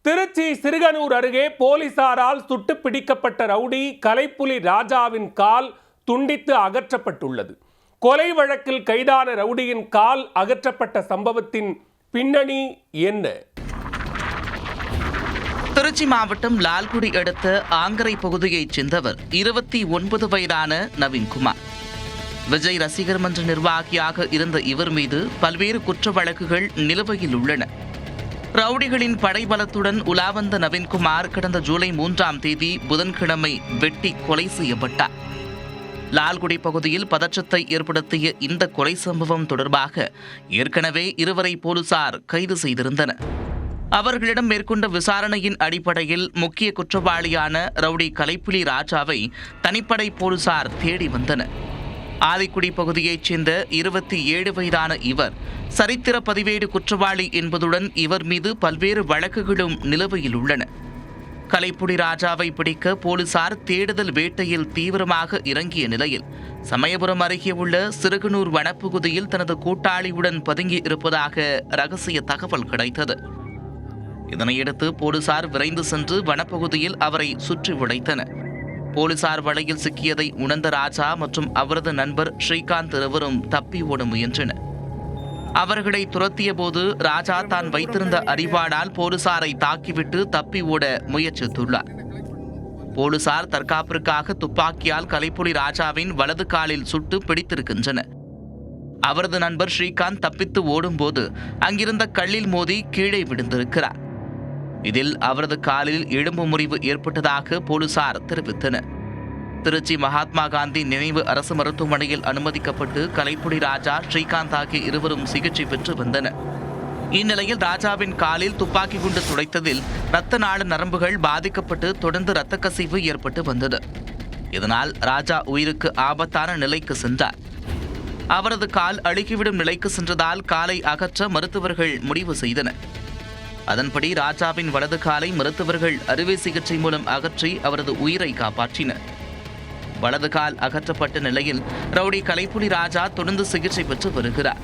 திருச்சி சிறுகனூர் அருகே போலீசாரால் சுட்டு பிடிக்கப்பட்ட ரவுடி கலைப்புலி ராஜாவின் கால் துண்டித்து அகற்றப்பட்டுள்ளது. கொலை வழக்கில் கைதான ரவுடியின் கால் அகற்றப்பட்ட சம்பவத்தின் பின்னணி என்ன? திருச்சி மாவட்டம் லால்குடி அடுத்த ஆங்கரை பகுதியைச் சேர்ந்தவர் 29 வயதான நவீன்குமார். விஜய் ரசிகர் மன்ற நிர்வாகியாக இருந்த இவர் மீது பல்வேறு குற்ற வழக்குகள் நிலுவையில் உள்ளன. ரவுடிகளின் படைபலத்துடன் உலாவந்த நவீன்குமார் கடந்த ஜூலை 3ஆம் தேதி புதன்கிழமை வெட்டி கொலை செய்யப்பட்டார். லால்குடி பகுதியில் பதற்றத்தை ஏற்படுத்திய இந்த கொலை சம்பவம் தொடர்பாக ஏற்கனவே இருவரை போலீசார் கைது செய்திருந்தனர். அவர்களிடம் மேற்கொண்ட விசாரணையின் அடிப்படையில் முக்கிய குற்றவாளியான ரவுடி கலைப்புலி ராஜாவை தனிப்படை போலீசார் தேடி வந்தனர். ஆதிக்குடி பகுதியைச் சேர்ந்த 27 வயதான இவர் சரித்திர பதிவேடு குற்றவாளி என்பதுடன் இவர் மீது பல்வேறு வழக்குகளும் நிலுவையில் உள்ளன. கலைப்புலி ராஜாவை பிடிக்க போலீசார் தேடுதல் வேட்டையில் தீவிரமாக இறங்கிய நிலையில் சமயபுரம் அருகே உள்ள சிறுகனூர் வனப்பகுதியில் தனது கூட்டாளியுடன் பதுங்கி இருப்பதாக ரகசிய தகவல் கிடைத்தது. இதனையடுத்து போலீசார் விரைந்து சென்று வனப்பகுதியில் அவரை சுற்றி வளைத்தனர். போலீசார் வலையில் சிக்கியதை உணர்ந்த ராஜா மற்றும் அவரது நண்பர் ஸ்ரீகாந்த் இருவரும் தப்பி ஓட முயன்றனர். அவர்களை துரத்திய போது ராஜா தான் வைத்திருந்த அரிவாளால் போலீசாரை தாக்கிவிட்டு தப்பி ஓட முயற்சித்துள்ளார். போலீசார் தற்காப்பிற்காக துப்பாக்கியால் கலைப்புலி ராஜாவின் வலது காலில் சுட்டு பிடித்திருக்கின்றனர். அவரது நண்பர் ஸ்ரீகாந்த் தப்பித்து ஓடும்போது அங்கிருந்த கல்லில் மோதி கீழே விழுந்திருக்கிறார். இதில் அவரது காலில் எலும்பு முறிவு ஏற்பட்டதாக போலீசார் தெரிவித்தனர். திருச்சி மகாத்மா காந்தி நினைவு அரசு மருத்துவமனையில் அனுமதிக்கப்பட்டு கலைப்புலி ராஜா, ஸ்ரீகாந்த் ஆகிய இருவரும் சிகிச்சை பெற்று வந்தனர். இந்நிலையில் ராஜாவின் காலில் துப்பாக்கி குண்டு துளைத்ததில் இரத்த நாள நரம்புகள் பாதிக்கப்பட்டு தொடர்ந்து இரத்த கசிவு ஏற்பட்டு வந்தது. இதனால் ராஜா உயிருக்கு ஆபத்தான நிலைக்கு சென்றார். அவரது கால் அழுகிவிடும் நிலைக்கு சென்றதால் காலை அகற்ற மருத்துவர்கள் முடிவு செய்தனர். அதன்படி ராஜாவின் வலது காலை மருத்துவர்கள் அறுவை சிகிச்சை மூலம் அகற்றி அவரது உயிரை காப்பாற்றினர். வலது கால் அகற்றப்பட்ட நிலையில் ரவுடி கலைப்புலி ராஜா தொடர்ந்து சிகிச்சை பெற்று வருகிறார்.